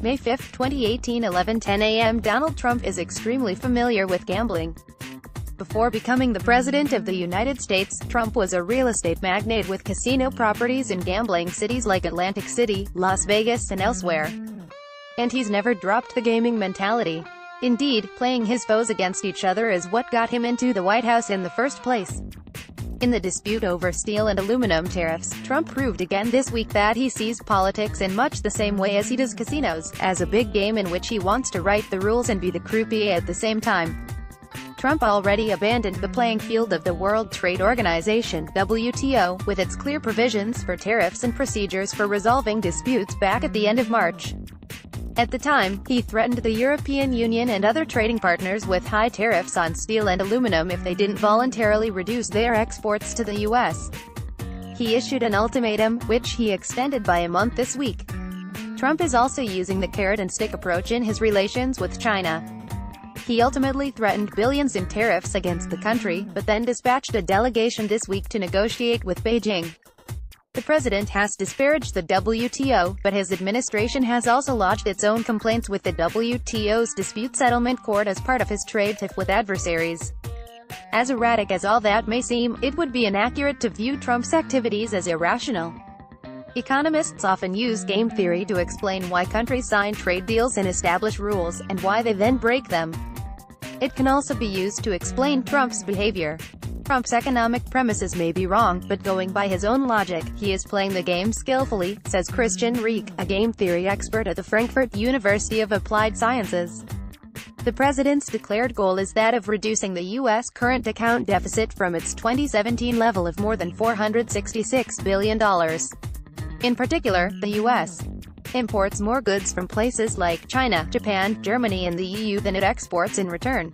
May 5, 2018, 11:10 a.m. Donald Trump is extremely familiar with gambling. Before becoming the President of the United States, Trump was a real estate magnate with casino properties in gambling cities like Atlantic City, Las Vegas and elsewhere. And he's never dropped the gaming mentality. Indeed, playing his foes against each other is what got him into the White House in the first place. In the dispute over steel and aluminum tariffs, Trump proved again this week that he sees politics in much the same way as he does casinos, as a big game in which he wants to write the rules and be the croupier at the same time. Trump already abandoned the playing field of the World Trade Organization, WTO, with its clear provisions for tariffs and procedures for resolving disputes back at the end of March. At the time, he threatened the European Union and other trading partners with high tariffs on steel and aluminum if they didn't voluntarily reduce their exports to the U.S. He issued an ultimatum, which he extended by a month this week. Trump is also using the carrot-and-stick approach in his relations with China. He ultimately threatened billions in tariffs against the country, but then dispatched a delegation this week to negotiate with Beijing. The president has disparaged the WTO, but his administration has also lodged its own complaints with the WTO's dispute settlement court as part of his trade tiff with adversaries. As erratic as all that may seem, it would be inaccurate to view Trump's activities as irrational. Economists often use game theory to explain why countries sign trade deals and establish rules, and why they then break them. It can also be used to explain Trump's behavior. Trump's economic premises may be wrong, but going by his own logic, he is playing the game skillfully, says Christian Rieck, a game theory expert at the Frankfurt University of Applied Sciences. The president's declared goal is that of reducing the U.S. current account deficit from its 2017 level of more than $466 billion. In particular, the U.S. imports more goods from places like China, Japan, Germany and the EU than it exports in return.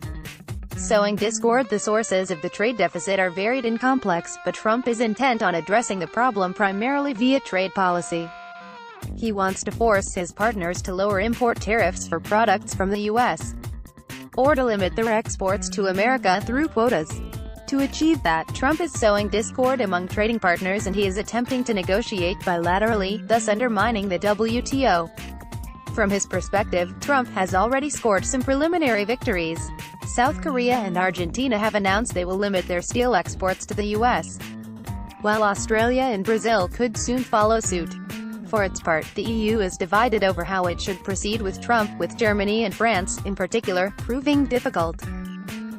Sowing discord. The sources of the trade deficit are varied and complex, but Trump is intent on addressing the problem primarily via trade policy. He wants to force his partners to lower import tariffs for products from the U.S. or to limit their exports to America through quotas. To achieve that, Trump is sowing discord among trading partners and he is attempting to negotiate bilaterally, thus undermining the WTO. From his perspective, Trump has already scored some preliminary victories. South Korea and Argentina have announced they will limit their steel exports to the U.S., while Australia and Brazil could soon follow suit. For its part, the EU is divided over how it should proceed with Trump, with Germany and France, in particular, proving difficult.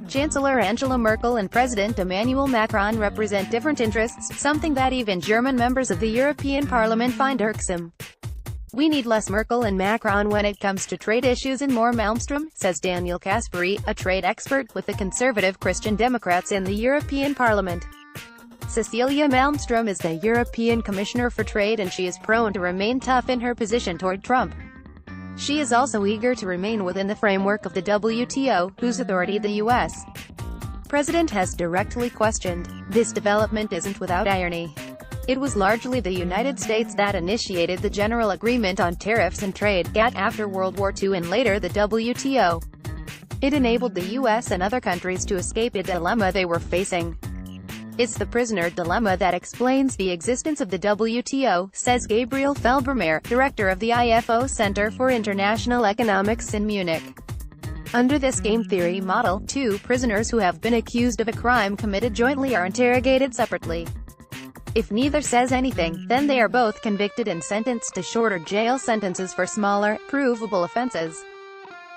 Chancellor Angela Merkel and President Emmanuel Macron represent different interests, something that even German members of the European Parliament find irksome. We need less Merkel and Macron when it comes to trade issues and more Malmstrom, says Daniel Caspary, a trade expert with the conservative Christian Democrats in the European Parliament. Cecilia Malmstrom is the European Commissioner for Trade and she is prone to remain tough in her position toward Trump. She is also eager to remain within the framework of the WTO, whose authority the U.S. president has directly questioned. This development isn't without irony. It was largely the United States that initiated the General Agreement on Tariffs and Trade, GATT, after World War II and later the WTO. It enabled the U.S. and other countries to escape a dilemma they were facing. It's the prisoner dilemma that explains the existence of the WTO, says Gabriel Felbermayr, director of the IFO Center for International Economics in Munich. Under this game theory model, two prisoners who have been accused of a crime committed jointly are interrogated separately. If neither says anything, then they are both convicted and sentenced to shorter jail sentences for smaller, provable offenses.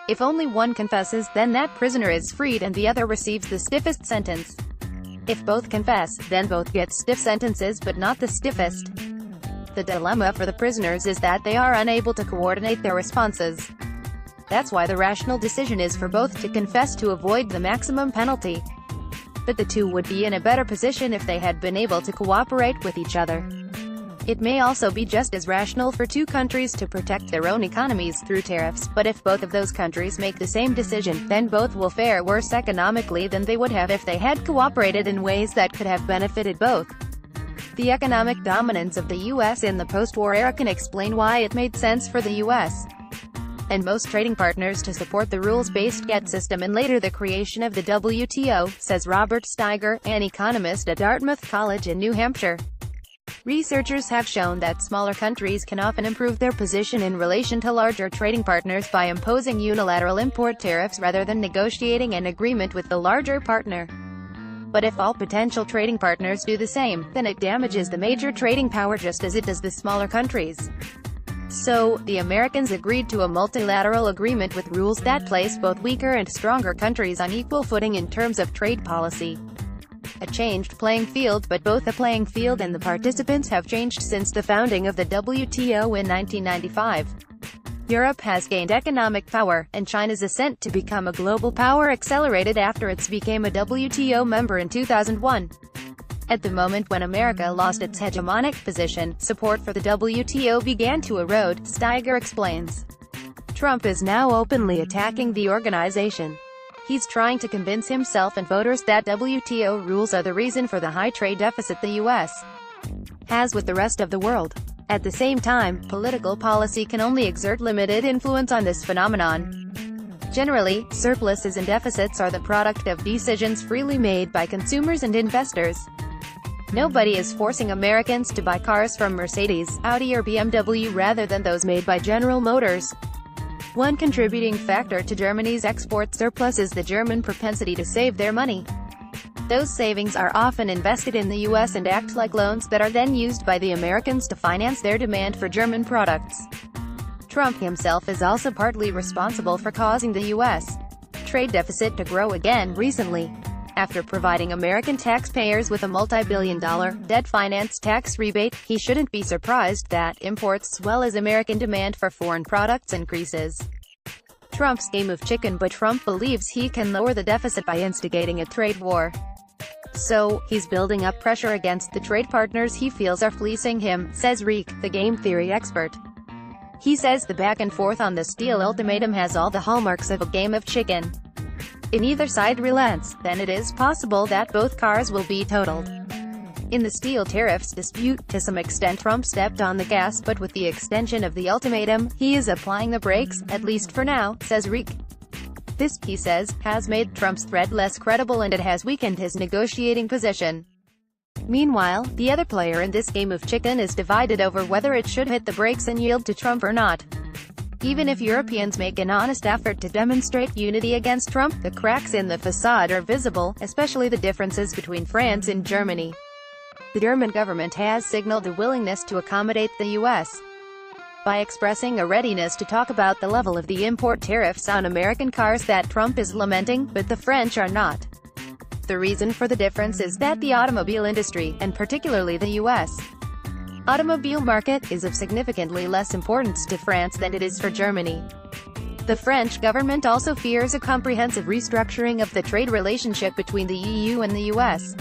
If only one confesses, then that prisoner is freed and the other receives the stiffest sentence. If both confess, then both get stiff sentences but not the stiffest. The dilemma for the prisoners is that they are unable to coordinate their responses. That's why the rational decision is for both to confess to avoid the maximum penalty. But the two would be in a better position if they had been able to cooperate with each other. It may also be just as rational for two countries to protect their own economies through tariffs, but if both of those countries make the same decision, then both will fare worse economically than they would have if they had cooperated in ways that could have benefited both. The economic dominance of the U.S. in the post-war era can explain why it made sense for the U.S. and most trading partners to support the rules-based GATT system and later the creation of the WTO, says Robert Steiger, an economist at Dartmouth College in New Hampshire. Researchers have shown that smaller countries can often improve their position in relation to larger trading partners by imposing unilateral import tariffs rather than negotiating an agreement with the larger partner. But if all potential trading partners do the same, then it damages the major trading power just as it does the smaller countries. So, the Americans agreed to a multilateral agreement with rules that place both weaker and stronger countries on equal footing in terms of trade policy. A changed playing field, but both the playing field and the participants have changed since the founding of the WTO in 1995. Europe has gained economic power, and China's ascent to become a global power accelerated after it became a WTO member in 2001. At the moment when America lost its hegemonic position, support for the WTO began to erode, Steiger explains. Trump is now openly attacking the organization. He's trying to convince himself and voters that WTO rules are the reason for the high trade deficit the U.S. has with the rest of the world. At the same time, political policy can only exert limited influence on this phenomenon. Generally, surpluses and deficits are the product of decisions freely made by consumers and investors. Nobody is forcing Americans to buy cars from Mercedes, Audi or BMW rather than those made by General Motors. One contributing factor to Germany's export surplus is the German propensity to save their money. Those savings are often invested in the U.S. and act like loans that are then used by the Americans to finance their demand for German products. Trump himself is also partly responsible for causing the U.S. trade deficit to grow again recently. After providing American taxpayers with a multi-billion-dollar, debt-financed tax rebate, he shouldn't be surprised that imports as well as American demand for foreign products increases. Trump's game of chicken, but Trump believes he can lower the deficit by instigating a trade war. So, he's building up pressure against the trade partners he feels are fleecing him, says Reek, the game theory expert. He says the back and forth on the steel ultimatum has all the hallmarks of a game of chicken. If neither side relents, then it is possible that both cars will be totaled. In the steel tariffs dispute, to some extent Trump stepped on the gas, but with the extension of the ultimatum, he is applying the brakes, at least for now, says Reek. This, he says, has made Trump's threat less credible and it has weakened his negotiating position. Meanwhile, the other player in this game of chicken is divided over whether it should hit the brakes and yield to Trump or not. Even if Europeans make an honest effort to demonstrate unity against Trump, the cracks in the facade are visible, especially the differences between France and Germany. The German government has signaled a willingness to accommodate the U.S. by expressing a readiness to talk about the level of the import tariffs on American cars that Trump is lamenting, but the French are not. The reason for the difference is that the automobile industry, and particularly the U.S. automobile market, is of significantly less importance to France than it is for Germany. The French government also fears a comprehensive restructuring of the trade relationship between the EU and the U.S.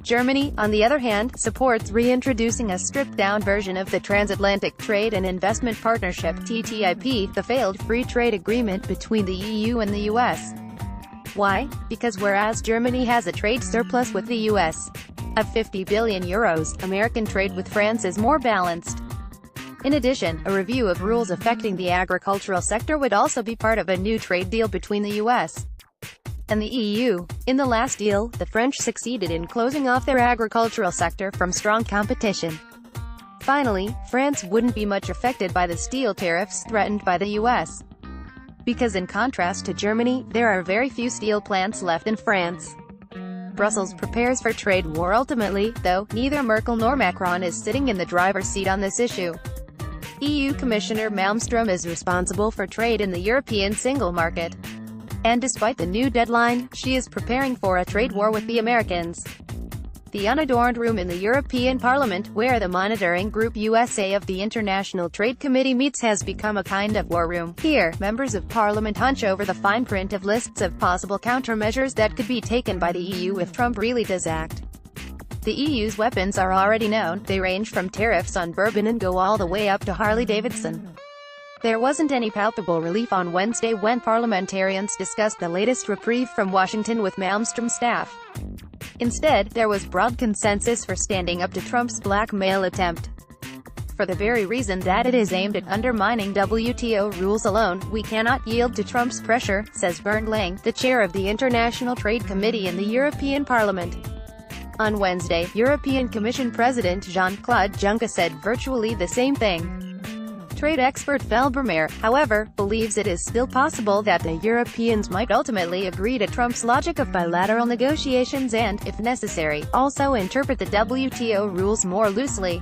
Germany, on the other hand, supports reintroducing a stripped-down version of the Transatlantic Trade and Investment Partnership (TTIP), the failed free trade agreement between the EU and the U.S. Why? Because whereas Germany has a trade surplus with the U.S. of 50 billion euros, American trade with France is more balanced. In addition, a review of rules affecting the agricultural sector would also be part of a new trade deal between the U.S. and the EU. In the last deal, the French succeeded in closing off their agricultural sector from strong competition. Finally, France wouldn't be much affected by the steel tariffs threatened by the U.S. because in contrast to Germany, there are very few steel plants left in France. Brussels prepares for trade war ultimately, though, neither Merkel nor Macron is sitting in the driver's seat on this issue. EU Commissioner Malmström is responsible for trade in the European single market. And despite the new deadline, she is preparing for a trade war with the Americans. The unadorned room in the European Parliament, where the monitoring group USA of the International Trade Committee meets, has become a kind of war room. Here, members of Parliament hunch over the fine print of lists of possible countermeasures that could be taken by the EU if Trump really does act. The EU's weapons are already known. They range from tariffs on bourbon and go all the way up to Harley-Davidson. There wasn't any palpable relief on Wednesday when parliamentarians discussed the latest reprieve from Washington with Malmström's staff. Instead, there was broad consensus for standing up to Trump's blackmail attempt. For the very reason that it is aimed at undermining WTO rules alone, we cannot yield to Trump's pressure, says Bernd Lange, the chair of the International Trade Committee in the European Parliament. On Wednesday, European Commission President Jean-Claude Juncker said virtually the same thing. Trade expert Felbermayr, however, believes it is still possible that the Europeans might ultimately agree to Trump's logic of bilateral negotiations and, if necessary, also interpret the WTO rules more loosely.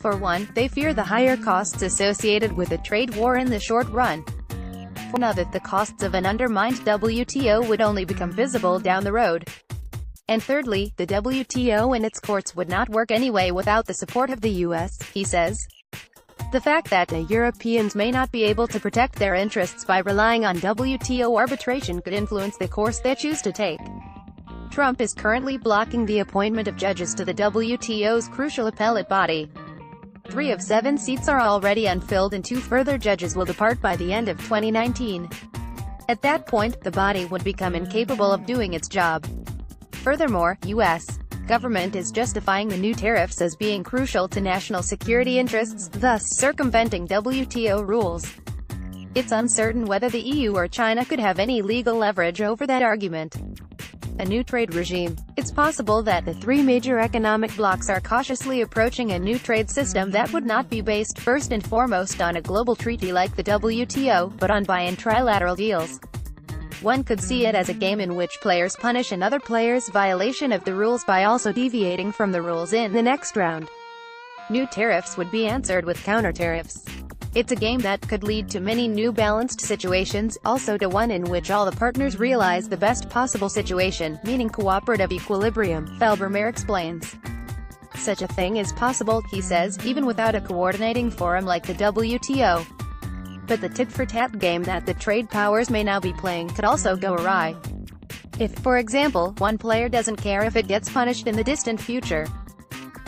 For one, they fear the higher costs associated with a trade war in the short run. For another, the costs of an undermined WTO would only become visible down the road. And thirdly, the WTO and its courts would not work anyway without the support of the US, he says. The fact that the Europeans may not be able to protect their interests by relying on WTO arbitration could influence the course they choose to take. Trump is currently blocking the appointment of judges to the WTO's crucial appellate body. 3 of 7 seats are already unfilled and 2 further judges will depart by the end of 2019. At that point, the body would become incapable of doing its job. Furthermore, U.S. government is justifying the new tariffs as being crucial to national security interests, thus circumventing WTO rules. It's uncertain whether the EU or China could have any legal leverage over that argument. A new trade regime. It's possible that the 3 major economic blocs are cautiously approaching a new trade system that would not be based first and foremost on a global treaty like the WTO, but on bi- and trilateral deals. One could see it as a game in which players punish another player's violation of the rules by also deviating from the rules in the next round. New tariffs would be answered with counter-tariffs. It's a game that could lead to many new balanced situations, also to one in which all the partners realize the best possible situation, meaning cooperative equilibrium, Felbermayr explains. Such a thing is possible, he says, even without a coordinating forum like the WTO. But the tit-for-tat game that the trade powers may now be playing could also go awry. If, for example, one player doesn't care if it gets punished in the distant future.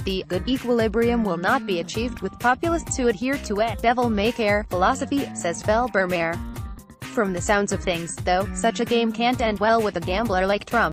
The good equilibrium will not be achieved with populists who adhere to a devil-may-care philosophy, says Felbermayr. From the sounds of things, though, such a game can't end well with a gambler like Trump.